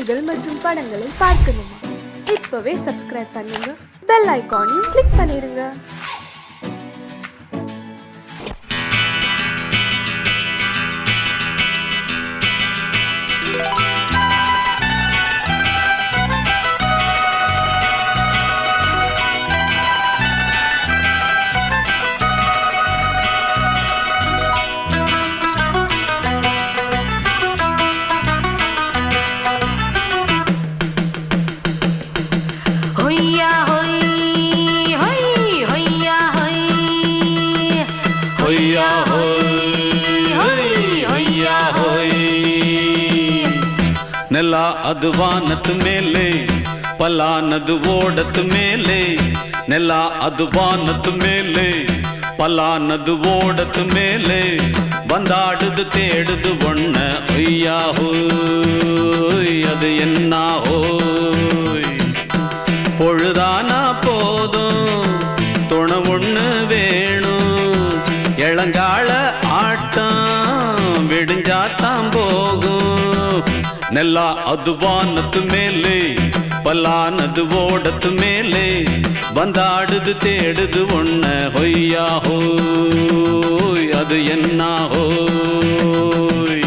செய்திகள் மற்றும் படங்களை பார்க்கணுமா? இப்பவே சப்ஸ்கிரைப் பண்ணுங்க, பெல் ஐகானையும் கிளிக் பண்ணிருங்க. ನೆಲ ಅದು ವಾನದ ಮೇಲೆ, ಪಲಾನದು ಓಡದ ಮೇಲೆ. ನೆಲ ಅದು ವಾನದ ಮೇಲೆ, ಪಲಾನದು ಓಡದ ಮೇಲೆ. ಬಂದಾಡುದು தேடுது ஒண்ண ஒய்யா ஹோய், அது என்ன ஹோய். பொழுதானா போதும், துணை ஒண்ணு வேணும். இளங்கால ஆட்டம் விடிஞ்சாத்தான் போகும். ನೆಲ ಅದು ವಾನದ ಮೇಲೆ, ಪಲಾನದು ಓಡದ ಮೇಲೆ. ಬಂದಾಡುದು தேடுது ஒண்ண ஒய்யா ஹோய், அது என்ன ஹோய்.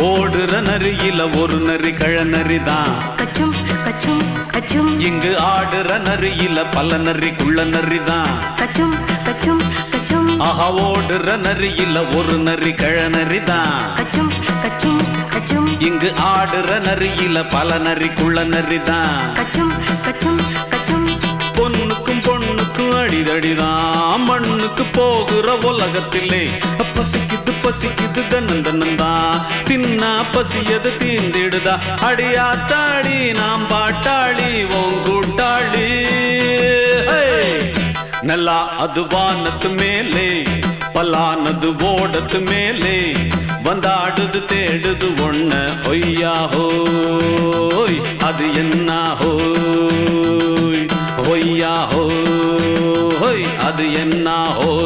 ஓடுற நரியில ஒரு நரி கழநரிதான். கச்சும் கச்சும் கச்சும். இங்கு ஆடுற நரியில பல நரி குள்ள நரிதான். கச்சும் கச்சும் கச்சும். ஆஹா, ஓடுற நரியில ஒரு நரி கழநரிதான். கச்சும் கச்சும் கச்சும். இங்கு ஆடுற நரியில பல நரி குள்ள நரிதான். கச்சும் கச்சும் கச்சும். பொண்ணுக்கும் பொண்ணுக்கும் அடிதடிதான். மண்ணுக்கு போகிற உலகத்திலே பசிக்குது பசிக்குது தன்னந்தன்னந்தான். தின்னா பசியது தீர்ந்திடுதா. அடியாத்தாடி நாம் பாட்டாளி ஓங்கூட்டாளி. ನೆಲ ಅದು ವಾನದ ಮೇಲೆ, ಪಲಾನದು ಓಡದ ಮೇಲೆ. ಬಂದಾಡುದು தேடுது ஒண்ண ஒய்யா ஹோய், அது என்ன ஹோய். ஒய்யா ஹோய், அது என்ன ஹோய்.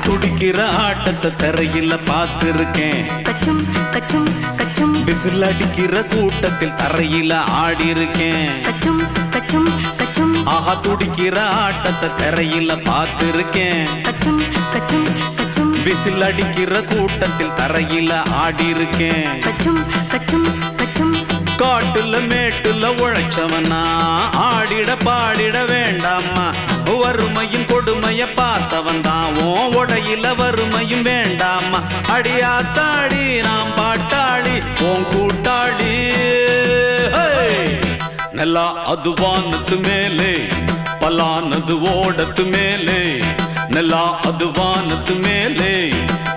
துடிக்கிற ஆட்டத்தை தரையில பார்த்திருக்கேன். கச்சும் கச்சும் கச்சும். விசில் அடிக்கிற கூட்டத்தில் தரையில ஆடி இருக்கேன். கச்சும் கச்சும் கச்சும். ஆஹா, துடிக்கிற ஆட்டத்தை தரையில பார்த்திருக்கேன். கச்சும் கச்சும் கச்சும். விசில் அடிக்கிற கூட்டத்தில் தரையில ஆடி இருக்கேன். கச்சும் கச்சும் கச்சும். காட்டுல மேட்டுல உழைச்சவனா ஆடிட பாடிட வேண்டாமா. வறுமையும் கொடுமைய பார்த்தவன் தான். ஓ உடையில வறுமையும் வேண்டாமா. அடியாத்தாடி நாம் பாட்டாளி ஓன் கூட்டாளி. ನೆಲ ಅದು ವಾನದ ಮೇಲೆ, ಪಲಾನದು ಓಡದ ಮೇಲೆ. ನೆಲ ಅದು ವಾನದ ಮೇಲೆ,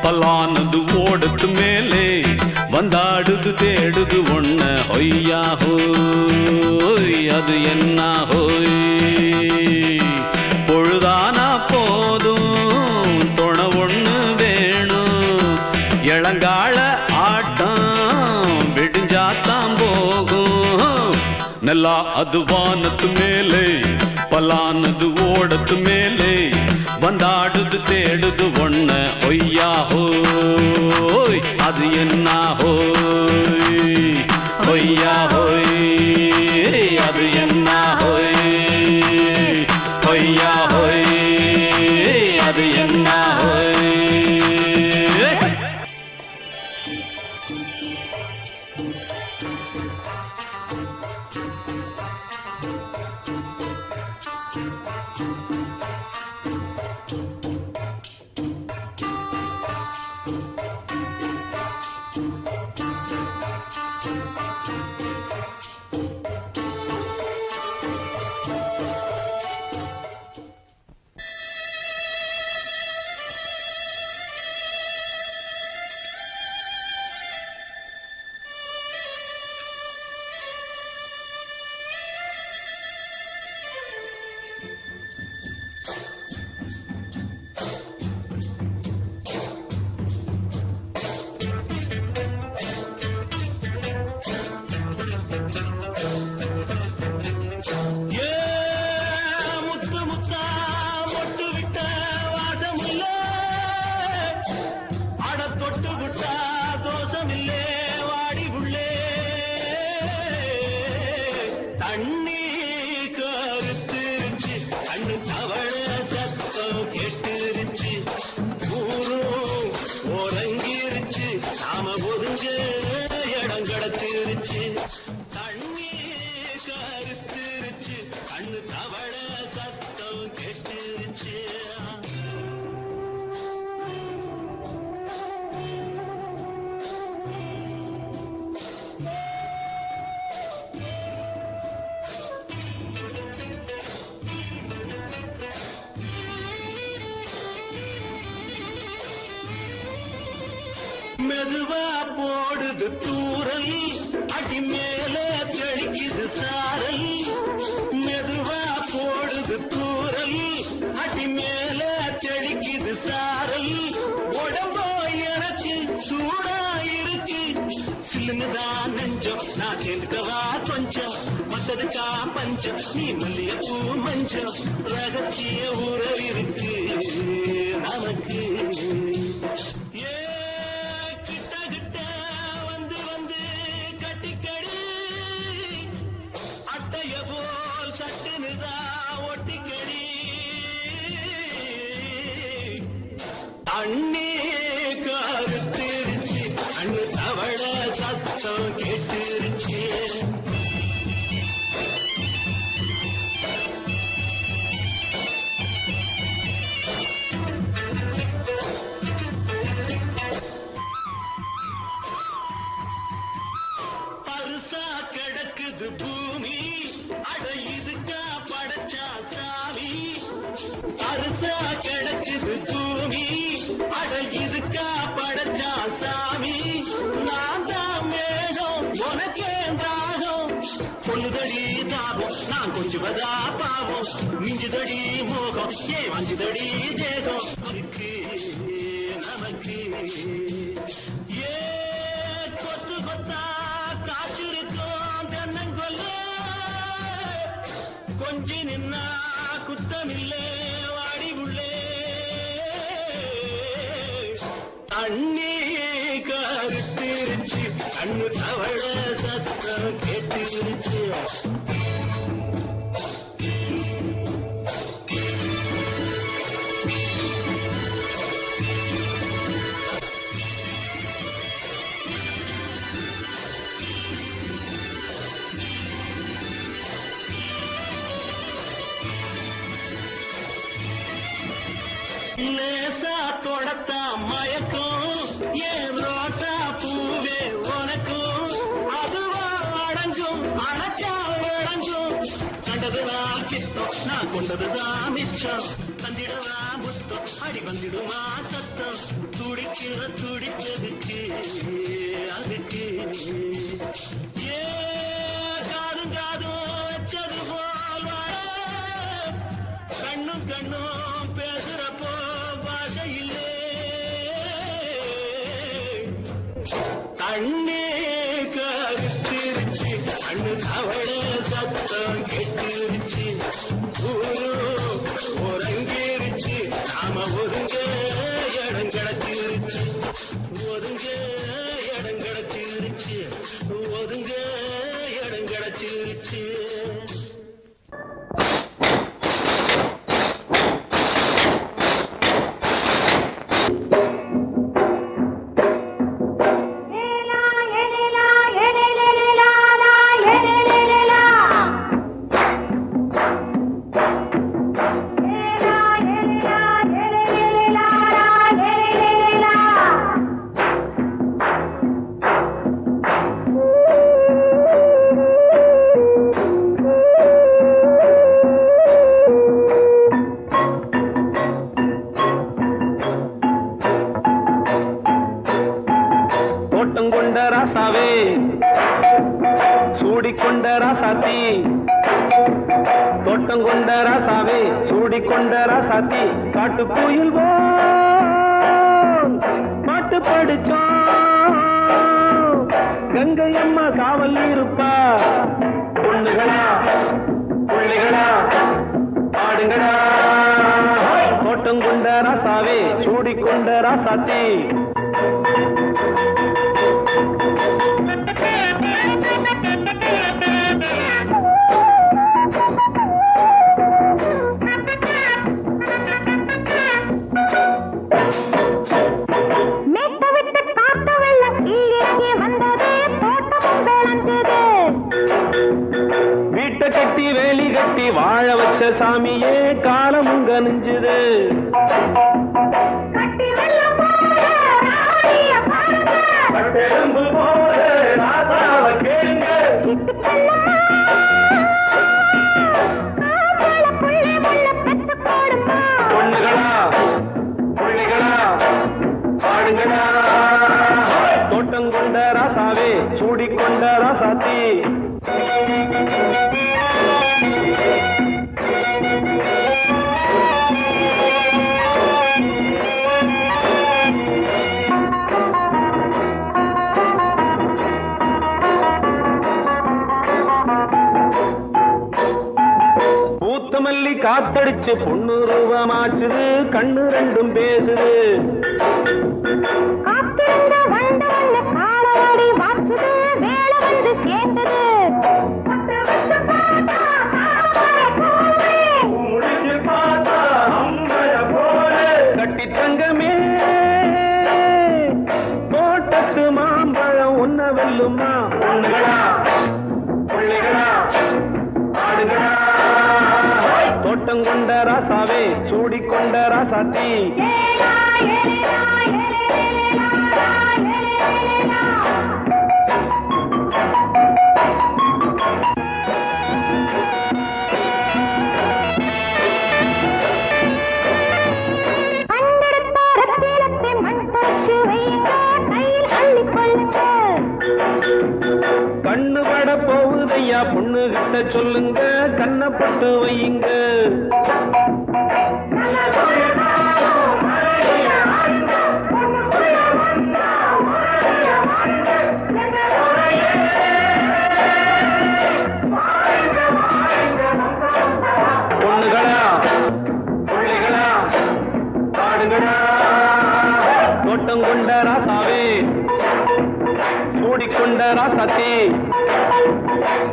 ಪಲಾನದು ಓಡದ ಮೇಲೆ. ಬಂದಾಡುದು தேடுது ஒண்ண ஒய்யா ஹோய், அது என்ன ஹோய். பொழுதானா போதும், துணை ஒண்ணு வேணும். இளங்கால ஆட்டம் விடிஞ்சாத்தான் போகும். ನೆಲ ಅದು ವಾನದ ಮೇಲೆ, ಪಲಾನದು ಓಡದ ಮೇಲೆ. ಬಂದಾಡುದು தேடுது ஒண்ண ஒய்யா ஹோய், அது என்ன ஹோய். ஒய்யா ஹோய், அது என்ன ஹோய். ஒய்யா ஹோய், அது என்ன மெதுவா போடுது தூரல் அடி மேல தெளிக்குது சாரல் மெதுவா போடுது தூரல் அடி மேல தெளிக்குது சாரல் உடம்போ எனக்கு சூடா இருக்கு சில்லுதான் நெஞ்சம் நான் சேர்ந்துக்கவா கொஞ்சம் மத்ததுக்கா பஞ்சம் நீ மல்லிகைப்பூ மஞ்சம் ரகசிய உறவிருக்கு நமக்கு அண்ணே கருத்திருச்சு அண்ணு தவள சத்தம் கேட்டுருச்சு பருசா கிடக்குது பூமி அட இதுக்கா படைச்சா சாமி பருசா கிடக்குது பூமி அட இதுக்கா படைச்சா சாமி நான் தான் மேகம் உனக்கே தாகம் சொல்லுதடி தாபம் நான் கொஞ்சுவதா பாவம் மிஞ்சுதடி மோகம் ஏ வஞ்சுதடி தேகம் இருக்கு நமக்கு ஏ கொத்து கொத்தா காற்றிருக்கோம் தென்னங்கொல்ல கொஞ்சி நின்னா குத்தமில்லே வாடி உள்ளே அண்ணே கருத்திருச்சு அண்ணு தவள சத்தம் கேட்டுருச்சு லேசா தொடத்தா மயக்கும் ஏன் ரோசா பூவே உனக்கும் அதுவா அடங்கும் அடைச்சா விளங்கும் கண்டதுதான் கித்தம் நான் கொண்டதுதான் மிச்சம் தந்திடவா முத்தம் அடி வந்திடுமா சத்தம் துடிக்கிற துடிச்சதுக்கு அதுக்கு ஏ காதும் காதும் வச்சது போல் கண்ணும் கண்ணும் பேசுறப்போ பாஷை இல்லே கண்ணே கருத்திருச்சு கண்ணு தவள சத்தம் கேட்டுருச்சு ஒருங்கிருச்சு நாம ஒருங்க இடம் கிடச்சிருச்சு ஒருங்க இடம் கிடச்சிருச்சு ஒருங்க இடம் கிடச்சிருச்சு ராசாவே சூடிக்கொண்ட ராசாத்தி தோட்டம் கொண்ட ராசாவே சூடிக்கொண்ட ராசாத்தி காட்டு கோயில் பாட்டு படிச்சோம் கங்கை அம்மா காவல் இருப்பா பொண்ணுகளா பிள்ளைகளா ஆடுங்களா தோட்டம் கொண்ட ராசாவே சூடிக்கொண்ட ராசாத்தி கட்டி வேலி கட்டி வாழ வச்ச சாமியே காலமும் கனிஞ்சுது பொண்ணுகளா பிள்ளைகளா ஆடுங்களா தோட்டம் கொண்ட ராசாவே சூடிக்கொண்ட ராசாத்தி மல்லி காத்தடிச்சு பொண்ணு ரூபமாச்சுது கண்ணு ரெண்டும் பேசுது கட்டி தங்கமே தோட்டத்து மாம்பழம் உன்ன வெல்லுமா பொண்ணுகளா பிள்ளைகளா ஆடுகளா தோட்டம் கொண்ட ராசாவே சூடிக்கொண்ட ராசாத்தி கண்ணு பட போகுதையா பொண்ணு கிட்ட சொல்லுங்க கண்ணப்பட்டு வையுங்க பொண்ணுகளா பிள்ளைகளா ஆடுகளா தோட்டம் கொண்ட ராசாவே சூடிக்கொண்ட ராசாத்தி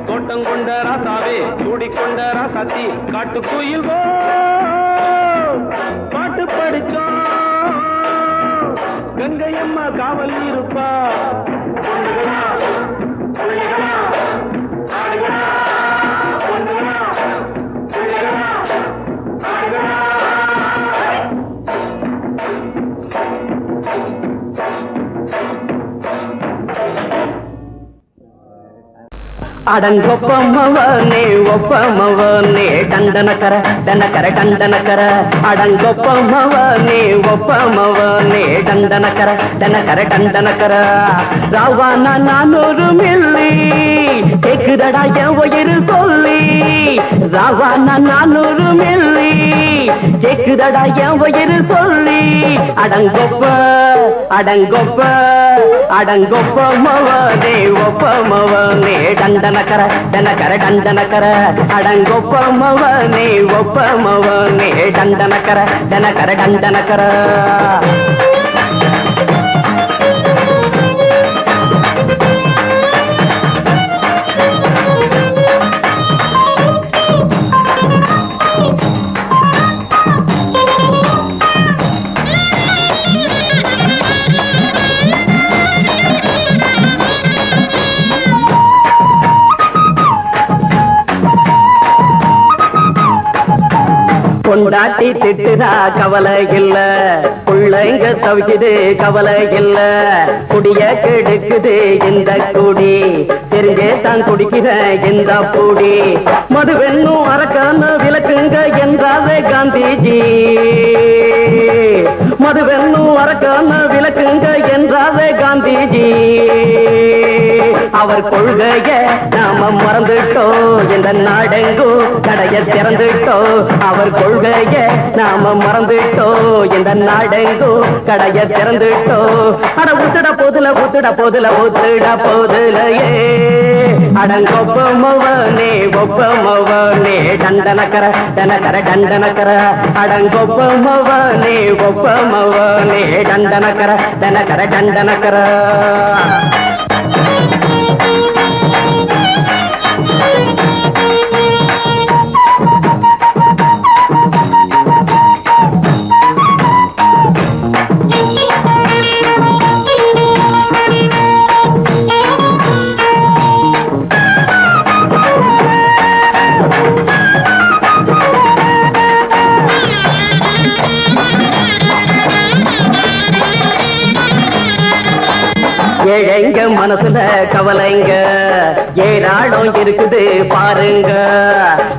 தோட்டம் கொண்ட ராசாவே சூடிக்கொண்ட ராசாத்தி காட்டு கோயில் பாட்டு படிச்சோம் கங்கை அம்மா காவல் இருப்பா பொண்ணுகளா பிள்ளைகளா ஆடுகளா பொண்ணுகளா பிள்ளைகளா ஆடுகளா அடங்கொப்பமவனே ஒப்பமவனே டண்டனக்கர டனக்கர டண்டனக்கர அடங்கொப்பமவனே ஒப்பமவனே டண்டனக்கர டனக்கர டண்டனக்கர ராவானா 400 மில்லி கேக்குதடா என் உயிர் சொல்லி ராவானா 400 மில்லி கேக்குதடா என் உயிர் சொல்லி அடங்கொப்ப அடங்கொப்ப அடங்கொப்பமவனே ஒப்பமவனே டண்டனக்கர டனக்கர டண்டனக்கர அடங்கொப்பமவனே ஒப்பமவனே டண்டனக்கர டனக்கர டண்டனக்கர பொண்டாட்டி திட்டுதா கவலை இல்ல புள்ளைங்க தவிக்குது கவலை இல்ல குடிய கெடுக்குது இந்த குடி தெரிஞ்சே தான் குடிக்கிற இந்த பூடி மதுவென்னும் அரக்கான விளக்குங்க என்றாவே காந்திஜி மதுவென்னும் அரக்கான விளக்குங்க என்றாவே காந்திஜி அவர் கொள்கைய நாம மறந்துட்டோம் இந்த நாடெங்கும் கடைய திறந்துட்டோம் அவர் கொள்கைய நாம மறந்துட்டோம் இந்த நாடெங்கும் கடைய திறந்துட்டோம் அட ஊத்துட போதுல ஊத்துட போதுல ஊத்துட போதுலையே அடங்கொப்பமவனே ஒப்பமவனே டண்டனக்கர டனக்கர டண்டனக்கர அடங்கொப்பமவனே ஒப்பமவனே டண்டனக்கர டனக்கர டண்டனக்கர ஏழைங்க மனசுல கவலைங்க ஏராளம் இருக்குது பாருங்க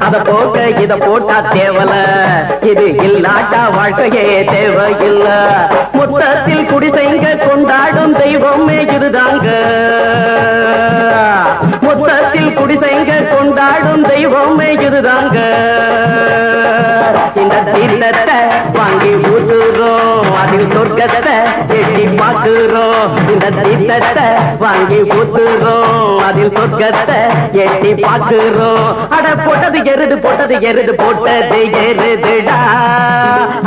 அத போக்க இத போட்டா தேவல இது இல்லாட்டா வாழ்க்கையே தேவையில்ல மொத்தத்தில் குடிசைங்க கொண்டாடும் தெய்வமே இதுதாங்க மொத்தத்தில் குடிசைங்க கொண்டாடும் தெய்வமே இதுதாங்க இந்த தீர்த்தத்தை வாங்கி ஊத்துறோம் அதில் சொர்க்கத்தை எட்டி பார்க்கிறோம் இந்த தீர்த்தத்தை வாங்கி ஊத்துறோம் அதில் சொர்க்கத்தை எட்டி பார்க்கிறோம் அட போட்டது எருது போட்டது எருதுடா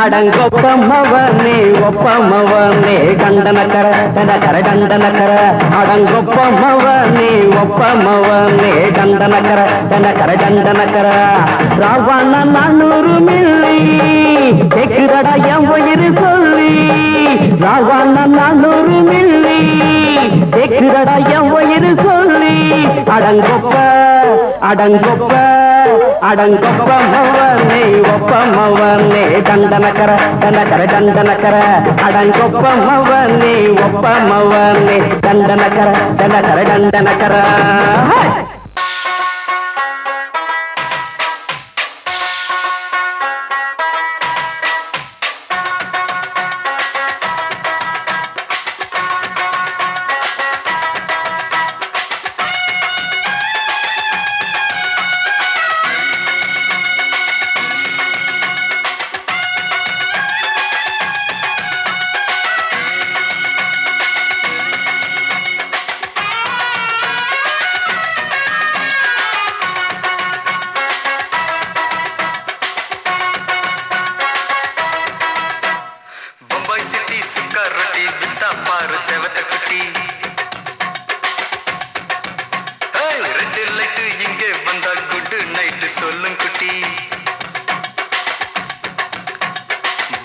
அடங்கொப்பமவனே ஒப்பமவனே கண்டனக்கர டனக்கர டண்டனக்கர அடங்கொப்பமவனே ஒப்பமவனே கண்டனக்கர டனக்கர டண்டனக்கர ராவண 400 மில்லி கேக்குதடா என் உயிர் சொல்லி ராவண 400 மில்லி கேக்குதடா என் உயிர் சொல்லி அடங்கொப்ப அடங்கொப்ப அடங்கொப்பமவனே ஒப்பமவனே டண்டனக்கர டனக்கர டண்டனக்கர அடங்கொப்பமவனே ஒப்பமவனே டண்டனக்கர டனக்கர டண்டனக்கர சொல்லும் குட்டி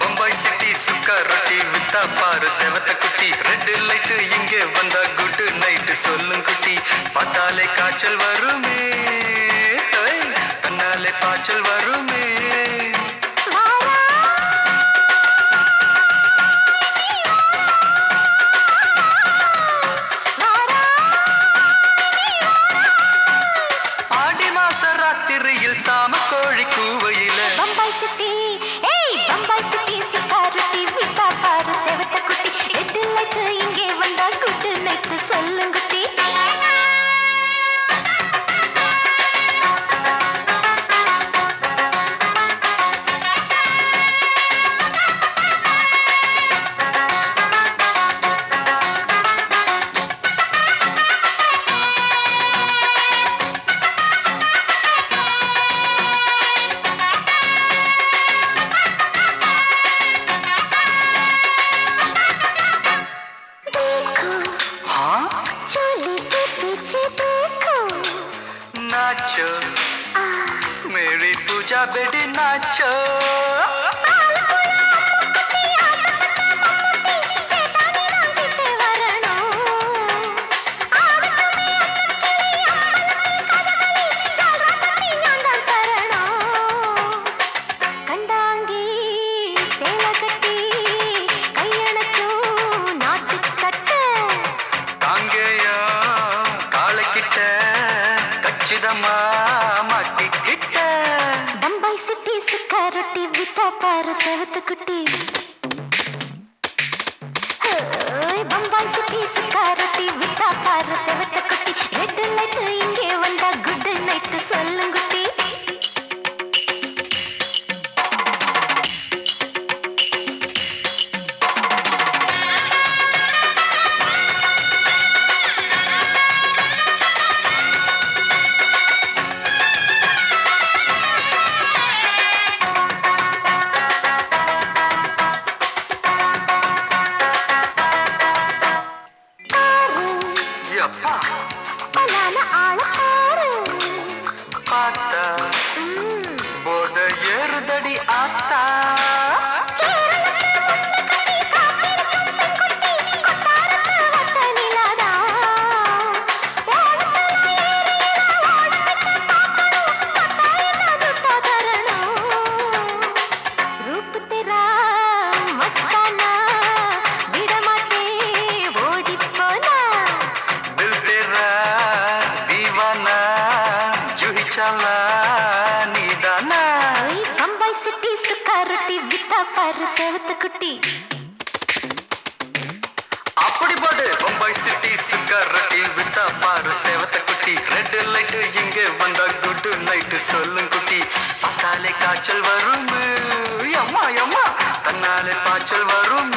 பம்பாய் சிட்டி சுக்கர் ரொட்டி வித்தா பாரு செவத்த குட்டி ரெட் லைட் இங்கே வந்தா குட் நைட் சொல்லும் குட்டி பார்த்தாலே காய்ச்சல் வருமே தன்னாலே பாய்ச்சல் வருமே சாம கோழி கூவையில பம்பாய் சிட்டி பம்பாய் சிட்டி சிக்காரட்டி விட்டா பாரு செவத்த குட்டி ரெட் லைட் இங்கே வந்தா குட் நைட் சொல்லுங்குட்டி नाचो मेरी पूजा बेटी नाचो பம்பாய் சிட்டி சிக்காரட்டி விட்டா பாரு செவத்த குட்டி பம்பாய் சிட்டி சிக்காரட்டி விட்டா பாரு செவத்த குட்டி பாரு செவத்த குட்டி அப்படி போடு பம்பாய் சிட்டி சுக்கர் ரொட்டி வித்தா பாரு சேவத்த குட்டி ரெட் லைட் இங்கே வந்தா குட் நைட் சொல்லும் குட்டி பார்த்தாலே காய்ச்சல் வரும் அம்மா அம்மா தன்னாலே பாய்ச்சல் வரும்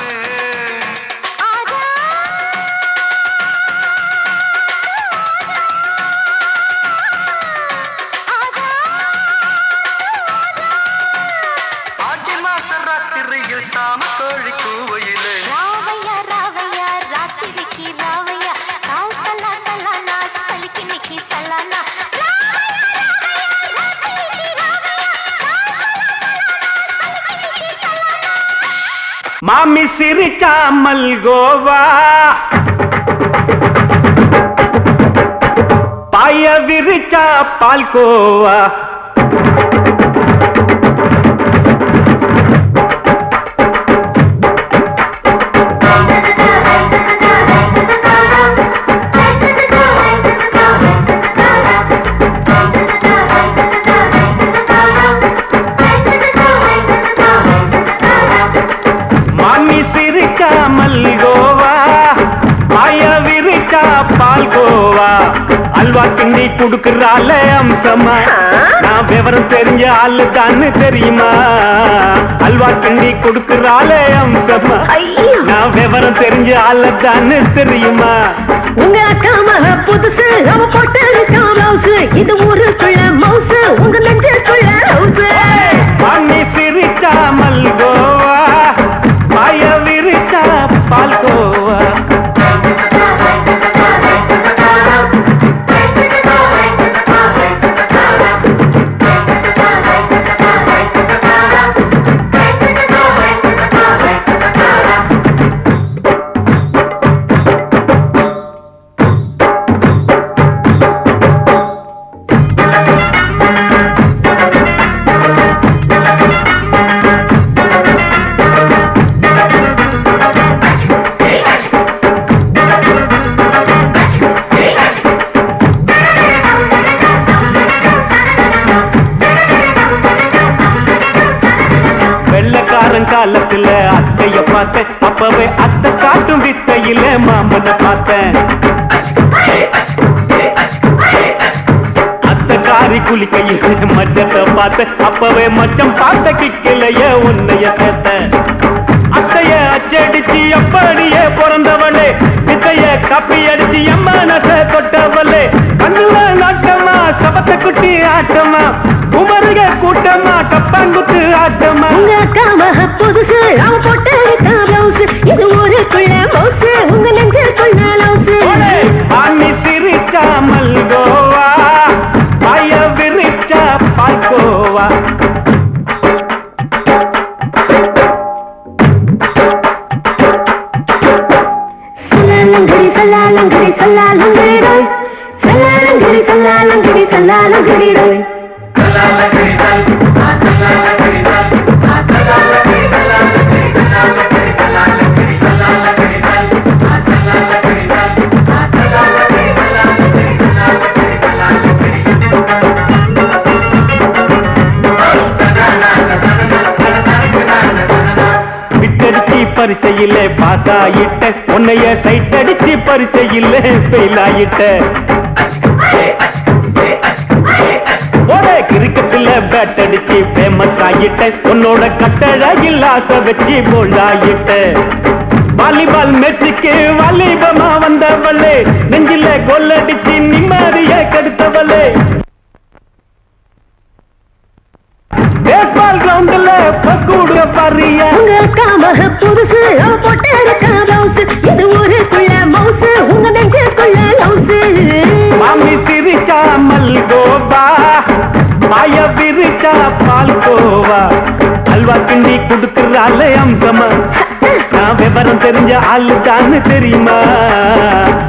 ஆடி மாச ராத்திரியில் சாம கோழி கூவையிலே ராவையா ராவையா ராத்திரிக்கு ராவையா சாவு சல்லா சல்லானா சலிக்கு நிக்கி சல்லானா மாமி சிரிச்சா மல்கோவா பாய விரிச்சா பால்கோவா மல்கோவா பாய விரிச்சா பால்கோவா அல்வா கிண்டி குடுக்கறால அம்சமா நான் விவரம் தெரிஞ்ச ஆளு தான்னு தெரியுமா அல்வா கிண்டி குடுக்கறால அம்சமா நான் விவரம் தெரிஞ்ச ஆளு தான்னு தெரியுமா உங்க அக்கா மக புதுசு அவ போட்டு இருக்கா பிளவுஸ் இது ஊருக்குள்ள மவுசு உங்க நெஞ்சுக்குள்ள ஹவுஸ் பண்ணி சிரிச்சா மல்கோவா பாய விரிச்சா பால்கோவா காலத்துல அத்தைய பார்த்தேன் அப்பவே அத்தை காட்டும் வித்தையில மாமனை பார்த்தேன் அத்தை காரி குளிக்கையில மச்சத்தை பார்த்தேன் அப்பவே மச்சம் பார்த்த கிக்கலைய உன்னைய சேர்த்த அத்தைய அச்சடிச்சு அப்படியே பிறந்தவளே வித்தைய காப்பி அடிச்சு எம்மனச தொட்டவளே கண்ணுல நாட்டமா சபத்த குட்டி ஆட்டமா உமருக கூட்டமா கப்பாங்குத்து ஆட்டமா உங்க அக்கா மக புதுசு அவ போட்டு இருக்கா பிளவுஸ் இது ஊருக்குள்ள மவுசு உங்க நெஞ்சுக்குள்ள லவுஸ் ஆனி சிரிச்சா மல்கோவா பாய விரிச்சா பால்கோவா சல்லாலங்கடி சல்லாலங்கடி சல்லாலங்கடி சல்லாலங்கடி சல்லாலங்கடி சல்லாலங்கடி பரிச்சையில பாஸ் ஆயிட்ட உன்னைய சைட் அடிச்சு பரிச்சையில ஃபெயில் ஆயிட்ட ஒரே கிரிக்கெட்ல பேட் அடிச்சு ஃபேமஸ் ஆயிட்ட உன்னோட கட்டழகில் ஆசை வச்சு போல்ட் ஆயிட்ட வாலிபால் மேட்சுக்கு வாலிபமா வந்தவளே நெஞ்சில கோல் அடிச்சு நிம்மதிய கெடுத்தவளே பேஸ்பால் கிரவுண்ட்ல பக்கூட பாரியா உங்க அக்கா மக புதுசு அவ போட்டு இருக்கா பிளவுஸ் இது ஊருக்குள்ள மவுசு உங்க நெஞ்சுக்குள்ள லவுஸ் மாமி சிரிச்சா மல்கோவா பாய விரிச்சா பால்கோவா அல்வா கிண்டி குடுக்கறால அம்சமா நான் விவரம் தெரிஞ்ச ஆளு தான்னு தெரியுமா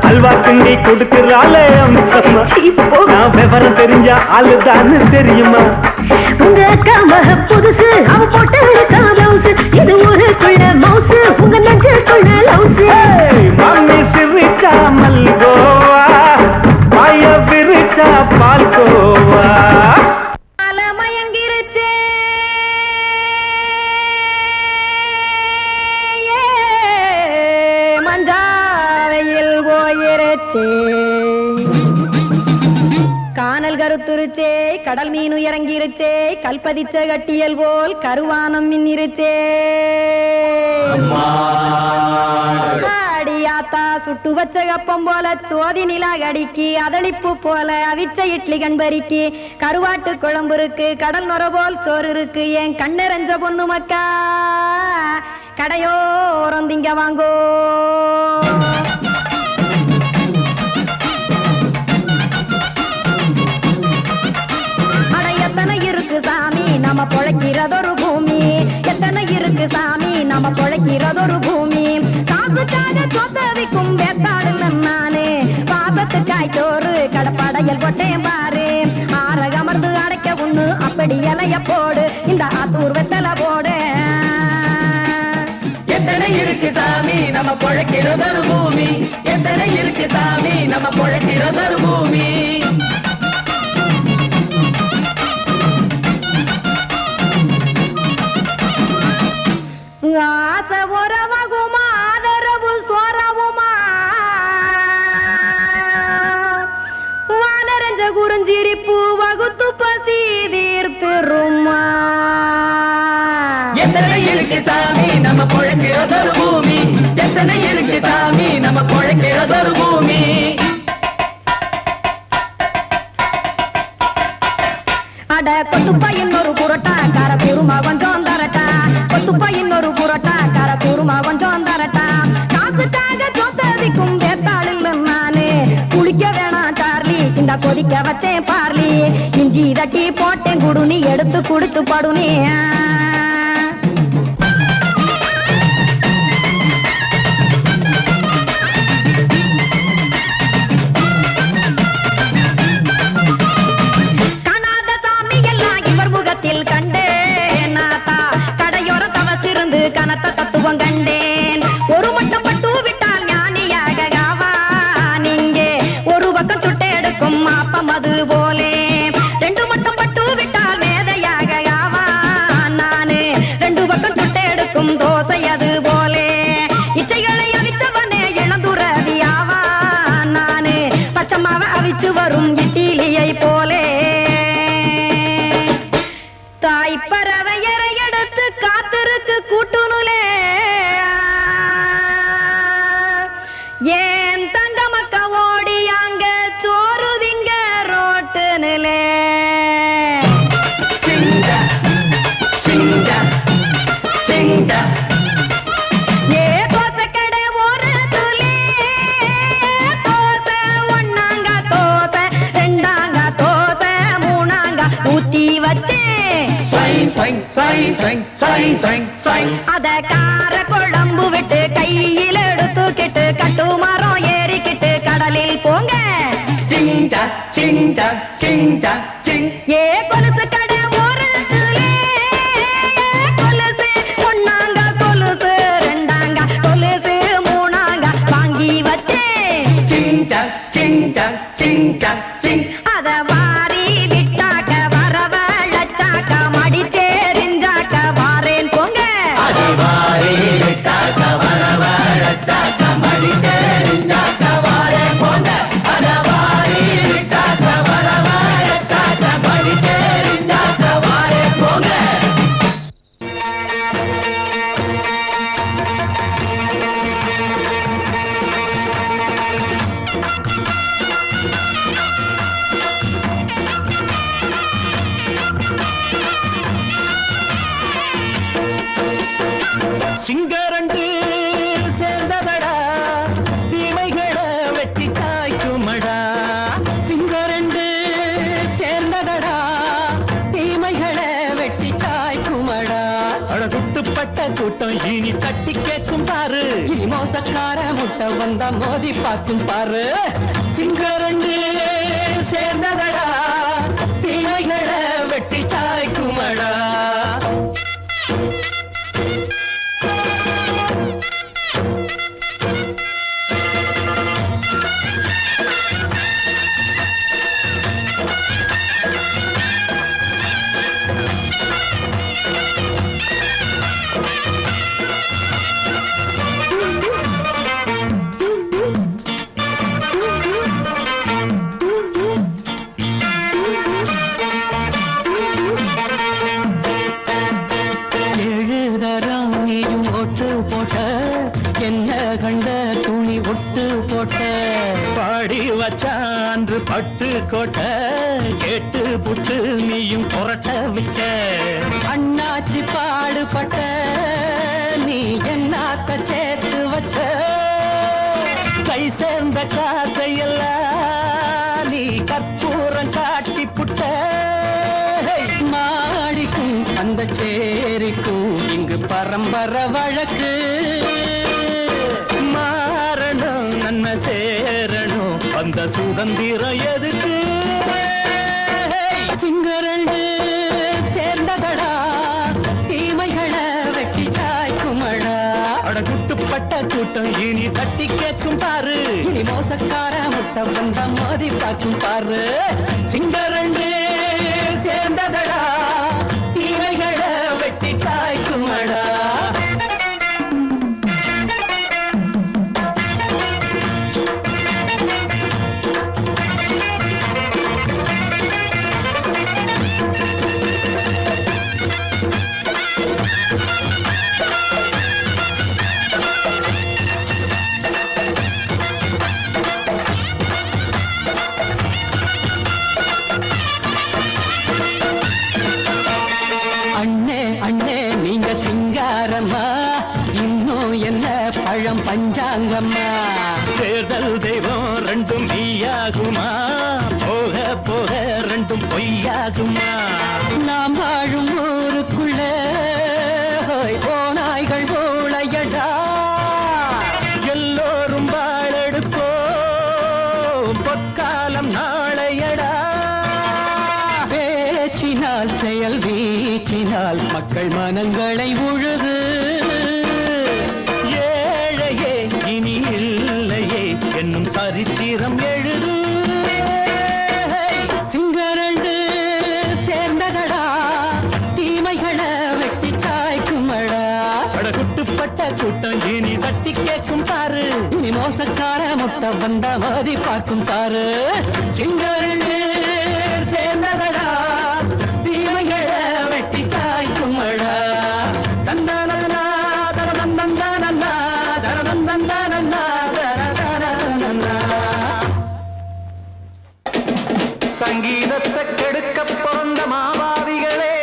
அல்வா கிண்டி கொடுக்கறால அம்சமா நான் விவரம் தெரிஞ்ச ஆளு தான்னு தெரியுமா உங்க அக்கா மக புதுசு அவ போட்டு இருக்கா பிளவுஸ் இது ஊருக்குள்ள மவுசு உங்க நெஞ்சுக்குள்ள லவுஸ் மாமி சிரிச்சா மல்கோவா பாய விரிச்சா பால்கோவா கருத்துருச்சே கானல் கருத்துருச்சே கடல் மீன் இறங்கிருச்சே கல்பதிச்ச கட்டியல் போல் கருவானம் மின்னிருச்சே ஆடியாத்தா சுட்டு வச்ச கப்பம் போல சோதி நிலா கடிக்கு அதளிப்பு போல அவிச்ச இட்லி கண்பறிக்கு கருவாட்டு குழம்பு இருக்கு கடல் நுர போல் சோறு இருக்கு என் கண்ணெரஞ்ச பொண்ணு மக்கா கடையோரம் திங்க வாங்கோ எத்தனை இருக்கு சாமி நம்ம பொழைக்கிறதொரு பூமி எத்தனை இருக்கு சாமி நம்ம பொழைக்கிறதொரு பூமி காசுக்காக சொத்தவிக்கும் வேத்தாடு நானு பாசத்துக்காய் சோறு கடப்படையல் போட்டேன் பாரு ஆற அமர்ந்து அடைக்க ஒண்ணு அப்படி இலைய போடு இந்த ஆத்தூர் வெத்தலை போடு எத்தனை இருக்கு சாமி நம்ம பொழைக்கிறதொரு பூமி எத்தனை இருக்கு சாமி நம்ம பொழைக்கிறதொரு பூமி ஆசை உறவகுமா ஆதரவு சோறவுமா வானரஞ்ச குறிஞ்சிரிப்பு வகுத்து பசி தீர்த்துருமா எத்தனை இருக்கு சாமி நம்ம பொழைக்கிறதொரு பூமி எத்தனை இருக்கு சாமி நம்ம பொழைக்கிறதொரு பூமி அட கொத்துப்பா இன்னொரு புரோட்டா கார குருமா கொஞ்சம் தரட்டா கொத்துப்பா இன்னொரு புரோட்டா கார குருமா கொஞ்சம் தரட்டா காசுக்காக சொத்தவிக்கும் வேத்தாளில் நானு குளிக்க வேணாம் சார்லி இந்த கொதிக்க வச்சேன் பார்லி இஞ்சி தட்டி போட்டேன் குடுனி எடுத்து குடிச்சு படுனி கண்டேன் நாத்தா கடையோர தவசிருந்து கனத்த தத்துவம் கண்டேன் ஒரு மட்டம் பட்டு விட்டால் ஞானியாக நீங்கே ஒரு பக்கம் சுட்டு எடுக்கும் மாப்பம் அது போலே ரெண்டு மட்டம் பட்டு விட்டால் மேதையாக நானு ரெண்டு பக்கம் சுட்டு எடுக்கும் தோசை அது போலே இச்சைகளை அவிச்சவனே இளந்துறவியாவா நானு பச்சமாவ அவிச்சு வரும் இட்டிலியை போலே தாய் பறவையரை எடுத்து காத்திருக்கு கூட்டுனுலே ஏன் தங்க மக்க ஓடி அங்க சோறுதிங்க ரோட்டு நிலே ஏ தோசை கடை ஒரு துளி தோசை ஒன்னாங்க தோசை ரெண்டாங்க தோசை மூணாங்க ஊத்தி வச்சே அத கார குழம்பு விட்டு கையில் எடுத்துக்கிட்டு கட்டு மரம் ஏறிக்கிட்டு கடலில் போங்க ஏ கொலுசு கடை ஒரு கொலுசு ஒன்னாங்க கொலுசு ரெண்டாங்க கொலுசு மூணாங்க வாங்கி வச்சேன் அத வாரி விட்டாக்க வரவழைச்சாக்க மடிச்சேரிஞ்சாக்க வாரேன் போங்க சிங்கரண்டு சேர்ந்ததடா தீமைகளை வெட்டி காய்க்குமடா சிங்கரண்டு சேர்ந்ததடா தீமைகளை வெட்டி காய்க்குமடா அழகுட்டுப்பட்ட கூட்டம் இனி தட்டி கேட்கும் பாரு இனி மோசக்கார முட்டை வந்தா மோதி பார்க்கும் பாரு சிங்கரண்டு சேர்ந்ததடா தீமைகளை வெட்டி காய்க்குமடா என்ன கண்ட துணி ஒட்டு போட்ட பாடி வச்சான்று பட்டு கோட்டை கேட்டு புட்டு நீயும் புரட்ட விட்ட அண்ணாச்சி பாடுபட்ட நீ என்னாத்த சேர்த்து வச்ச கை சேர்ந்த காசையெல்லாம் நீ கற்பூரம் காட்டி புட்ட மாடிக்கும் அந்த சேரிக்கும் இங்கு பரம்பரை வழக்கு மாறணும் நன்மை சேரணும் அந்த சுதந்திரம் எதுக்கு சிங்கரண்டு சேர்ந்ததடா தீமைகளை வெட்டி தாய்க்குமடா அடகுட்டுப்பட்ட கூட்டம் இனி தட்டி கேட்கும் பாரு இனி மோசக்கார முட்டை வந்த மோதி பார்க்கும் பாரு சிங்கரண்டு சேர்ந்ததடா தீமைகளை வெட்டி தாய்க்குமடா நீங்க சிங்காரம்மா இன்னும் என்ன பழம் பஞ்சாங்கம்மா தேர்தல் தெய்வம் ரெண்டும் மெய்யாகுமா போக போக ரெண்டும் பொய்யாகுமா நாம் வாழும் ஊருக்குள்ள ஓநாய்கள் ஊழையடா எல்லோரும் வாழெடுப்போ பொற்காலம் நாளையடா பேச்சினால் செயல் வீச்சினால் மக்கள் மனங்களை உழுது ஏழையே இனி இல்லையே என்னும் சரித்திரம் எழுது சிங்கரண்டு சேர்ந்ததடா தீமைகளை வெட்டி சாய்க்குமடா அடகுட்டுப்பட்ட கூட்டம் இனி தட்டி கேட்கும் பாரு இனி மோசக்கார முட்டை வந்த மோதி பார்க்கும் பாரு சிங்கரண்டு சேர்ந்ததடா தீமைகளை வெட்டி சாய்க்குமடா தந்தானந்தா தரதந்தந்தானந்தா தரதந்தந்தானந்தா தரதந்தந்தா சங்கீதத்தை கெடுக்க பிறந்த மாவாதிகளே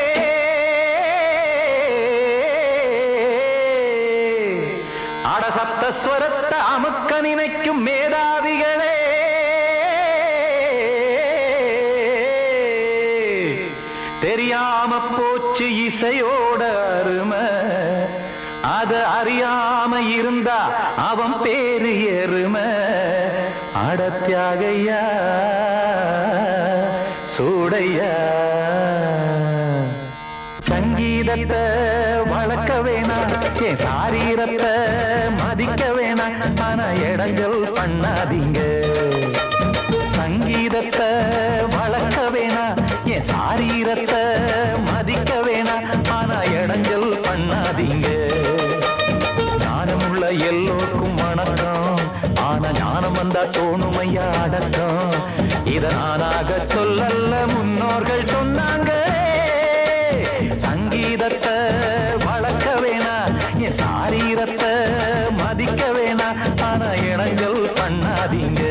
அடசப்த ஸ்வரத்தை அமுக்க நினைக்கும் மேதாவிகளே தெரியாம போச்சு இசையோட அருமை அத அறியாம இருந்தா அவன் பேரு எருமை அடத்தியாகையா சூடையா சங்கீதத்தை வளர்க்க வேணாம் என் சாரீரத்தை மதிக்க வேணாம் ஆனா இடங்கள் பண்ணாதீங்க சங்கீதத்தை வளர்க்க வேணாம் என் சாரீரத்தை மதிக்க வேணாம் ஆனா இடங்கள் பண்ணாதீங்க ஞானமுள்ள எல்லோருக்கும் வணக்கம் ஆனா ஞானம் வந்தா தோணுமையா அடக்கம் இத நானாக சொல்லல்ல முன்னோர்கள் சொன்னாங்க சங்கீதத்தை வளர்க்க வேணா என் சாரீரத்தை மதிக்க வேணா ஆனா இடங்கள் பண்ணாதீங்க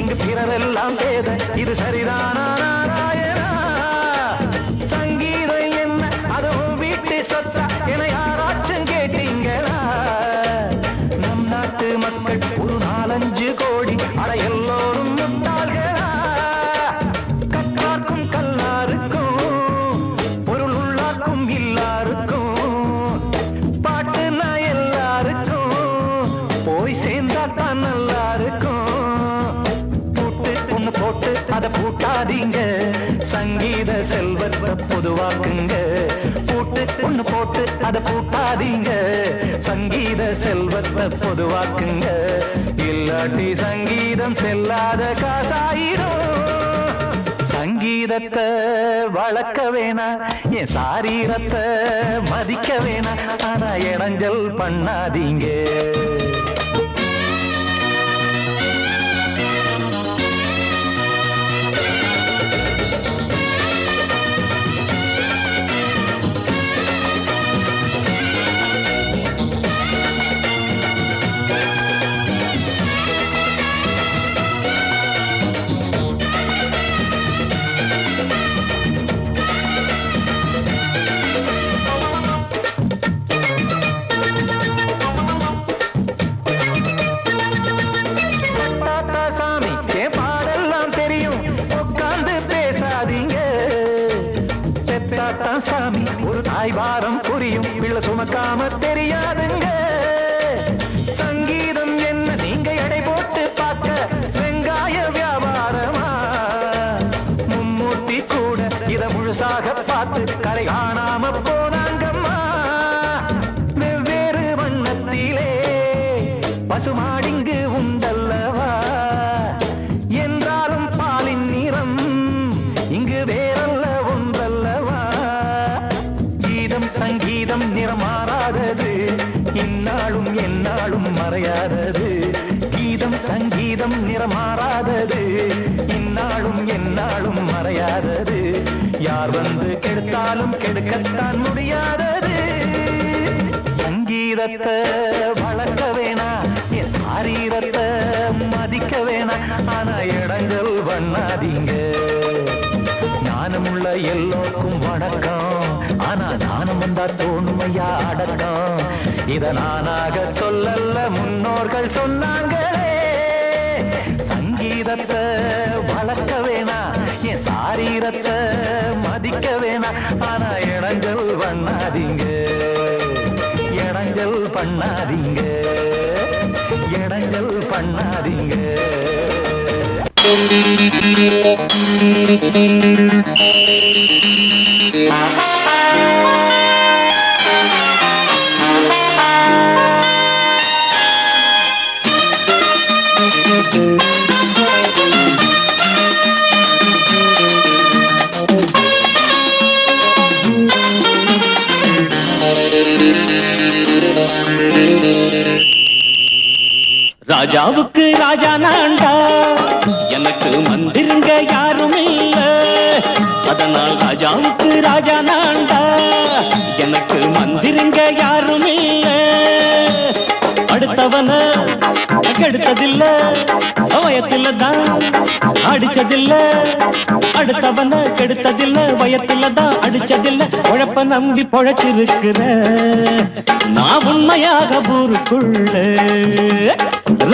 இங்கு பிறரெல்லாம் பேத இது சரிதானா நாராயணா சங்கீதம் என்ன அதுவும் வீட்டு சொத்தா என யாராச்சும் கேட்டீங்களா நம் நாட்டு மக்கள் ஒரு 4-5 கோடி அட எல்லோரும் முட்டாள்களா கற்றார்க்கும் கல்லாருக்கும் பொருள் உள்ளார்க்கும் எல்லாருக்கும் பாட்டுனா எல்லாருக்கும் போய் சேர்ந்தா தான் நல்லா இருக்கும் ஒண்ணு போட்டு அதை பூட்டாதீங்க, சங்கீத செல்வத்தை பொதுவாக்குங்க. பூட்டு ஒண்ணு போட்டு அதை பூட்டாதீங்க, சங்கீத செல்வத்தை பொதுவாக்குங்க. இல்லாட்டி சங்கீதம் செல்லாத காசாயிரும். சங்கீதத்தை வளர்க்க வேணா, என் சாரீரத்தை மதிக்க வேணா, ஆனா இடைஞ்சல் பண்ணாதீங்க. சாமி ஒரு தாய் வாரம் புரியும், பிள்ளை சுமக்காம தெரியாதுங்க. சங்கீதம் என்ன நீங்க எடை போட்டு பார்க்க வெங்காய வியாபாரமா? மும்மூர்த்தி கூட இத முழுசாக பார்த்து கரை காணாம போனாங்கம்மா. வெவ்வேறு வண்ணத்திலே பசுமாடிங்கு உண்டல்லவா, என்றாலும் பாலின் நிறம் இங்கு வேறல்ல ஒன்றல்லவா. சங்கீதம் நிறமாறாதது, இந்நாளும் எந்நாளும் மறையாதது. கீதம் சங்கீதம் நிறமாறாதது, இந்நாளும் எந்நாளும் மறையாதது. யார் வந்து கெடுத்தாலும் கெடுக்கத்தான் முடியாதது. சங்கீதத்தை வளர்க்க வேணா, என் சாரீரத்தை மதிக்க வேணா, ஆனா இடங்கள் பண்ணாதீங்க. ஞானமுள்ள எல்லோருக்கும் வணக்கம், ஆனா ஞானம் வந்தா தோணுமையா அடக்கம். இத நானாக சொல்லல, முன்னோர்கள் சொன்னாங்களே. சங்கீதத்தை வளர்க்க வேணா, என் சாரீரத்தை மதிக்க வேணா, ஆனா இடங்கள் பண்ணாதீங்க, இடங்கள் பண்ணாதீங்க, இடங்கள் பண்ணாதீங்க. ராஜாவுக்கு ராஜா நான்டா, எனக்கு மந்திருங்க யாரும் இல்ல. அதனால் ராஜாவுக்கு ராஜா நான்டா, எனக்கு மந்திருங்க யாரும் இல்ல. அடுத்தவன கெடுத்ததில்ல, வயத்தில தான் அடிச்சதில்ல. அடுத்தவன கெடுத்ததில்ல, வயத்தில தான் அடிச்சதில்ல. உழப்ப நம்பி பொழைச்சிருக்கிற நான் உண்மையாக ஊருக்குள்ள.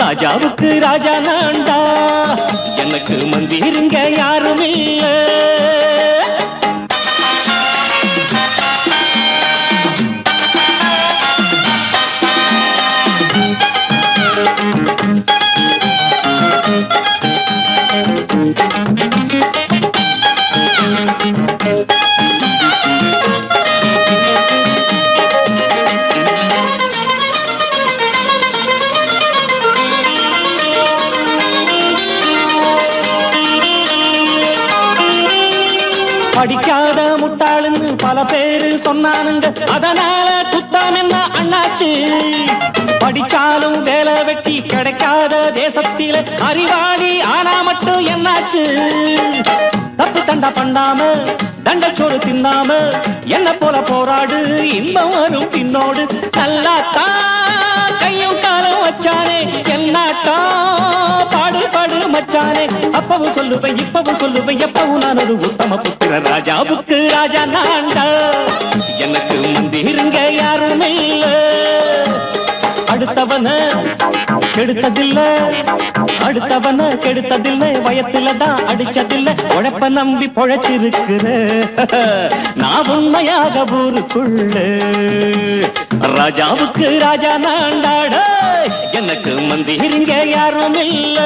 ராஜாவுக்கு ராஜா நான்டா, எனக்கு மந்திருங்க யாரும் இல்ல. படிக்காத முட்டாளுன்னு பல பேரு சொன்னானுங்க, அதனால குத்தம் என்ன அண்ணாச்சு. படிச்சாலும் வேலை வெட்டி கிடைக்காத தேசத்தில அறிவாளி ஆனா மட்டும் என்னாச்சு. தப்பு தண்டா பண்ணாம தண்டச்சோறு தின்னாம என்ன போல போராடு, இன்பம் வரும் பின்னோடு. நல்லாத்தான் கையும் காலம் வச்சானே, என்னாட்டா பாடு பாடு மச்சானே. அப்பவும் சொல்லுவேன் இப்பவும் சொல்லுவேன், எப்பவும் நான் ஒரு உத்தம புத்திர. ராஜாவுக்கு ராஜா நான்டா, எனக்கு மந்திருங்க யாருமே இல்ல. அடுத்தவன கெடுத்ததில்ல, அடுத்தவன கெடுத்ததில்ல, வயத்தில தான் அடிச்சதில்ல. உழைப்ப நம்பி பொழைச்சிருக்கிற நான் உண்மையாக ஊருக்குள்ள. ராஜாவுக்கு ராஜா நான்டாட, எனக்கு மந்திருங்க யாரும் இல்ல.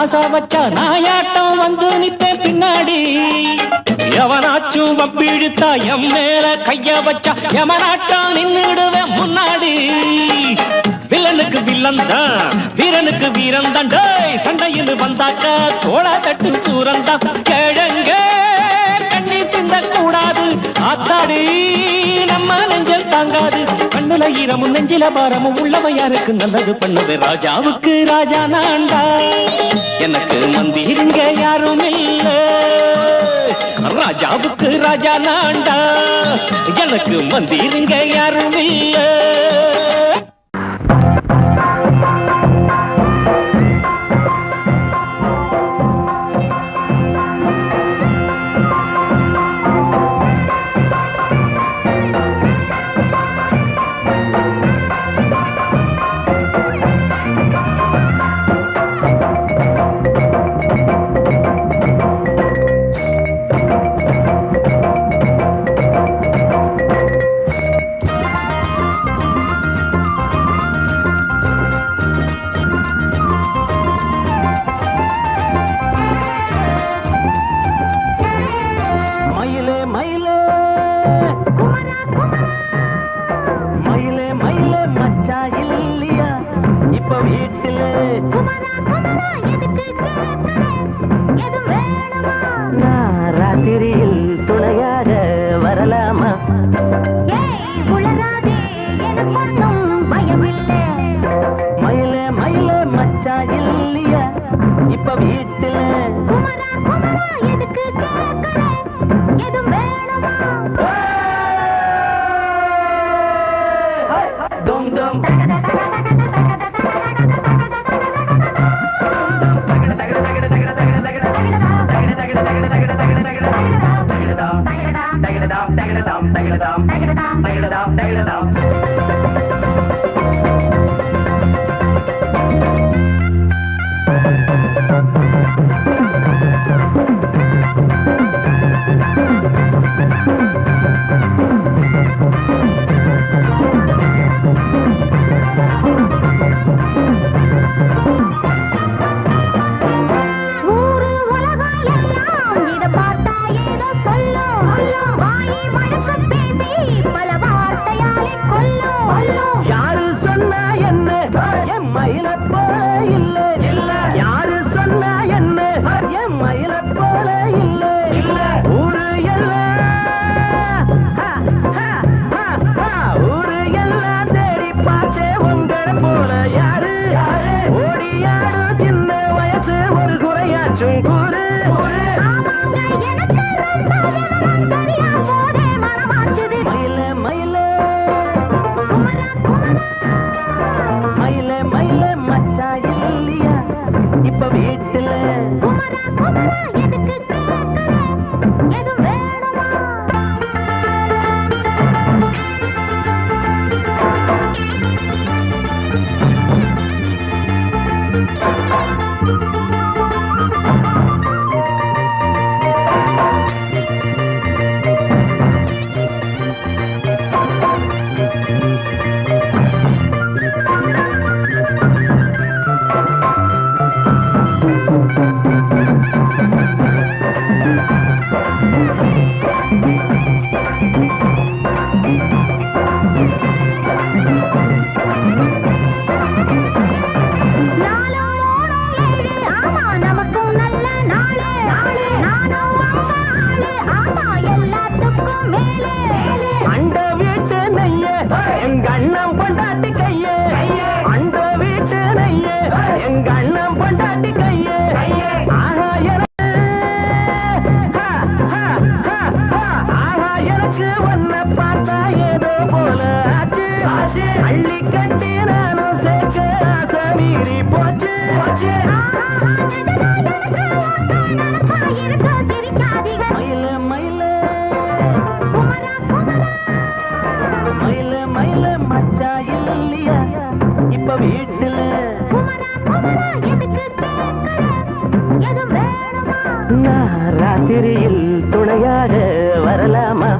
ஆசை வச்சா நாயாட்டம் வந்து நிப்பேன் பின்னாடி. எவனாச்சும் வப்பிழுத்தா எம் மேல கைய வச்சா எவனாட்டம் நின்னுடுவேன் முன்னாடி. வில்லனுக்கு வில்லன் தான், வீரனுக்கு வீரன் தான். சண்டையில் வந்தாக்க தோள தட்டு சூரன் தான். கிழங்க கண்ணி தின்ன கூடாது, ஆத்தாடி நம்ம நெஞ்சல் தாங்காது. கண்ணுல ஈரமும் நெஞ்சில பாரமும் உள்ளவன் யாருக்கு நல்லது பண்ணுது. ராஜாவுக்கு ராஜா நான்டா, எனக்கு மந்திருங்க யாரும் இல்ல. ராஜாவுக்கு ராஜா நான்டா, எனக்கு மந்திருங்க யாரும் இல்ல. ராத்திரியில் துணையாக வரலாமா? மயிலே மயிலே மச்சா இல்லையா இப்ப வீட்டுல? Dum dum. யாரு சொன்னா என்ன என் மயில போல இல்ல இல்ல. யாரு சொன்னா என்ன என் மயில போல இல்ல இல்ல. ஊரு எல்லாம் ஊரு எல்லாம் தேடி பார்த்தே உங்களை போல யாரு ஓடியாரு சின்ன வயசு ஒரு குறையாச்சும் கூறு. மயில மயில மயில மயில மச்சா இல்லையா இப்ப வீட்டுல? அண்ட வீட்டு நெய்ய எங்க அண்ணன் பொண்டாட்டி கைய. அண்ட வீட்டு நெய்ய எங்க அண்ணன் பொண்டாட்டி கைய. ஆஹா எனக்கு ஒன்ன பார்த்தா ஏதோ போல ஆச்சு. அள்ளி கட்டி நானும் சேர்க்க ஆசை மீறி போச்சு. மயில மயில மயில மயில மச்சா இல்லையா இப்ப வீட்டுல? நான் ராத்திரியில் துணையாக வரலாமா?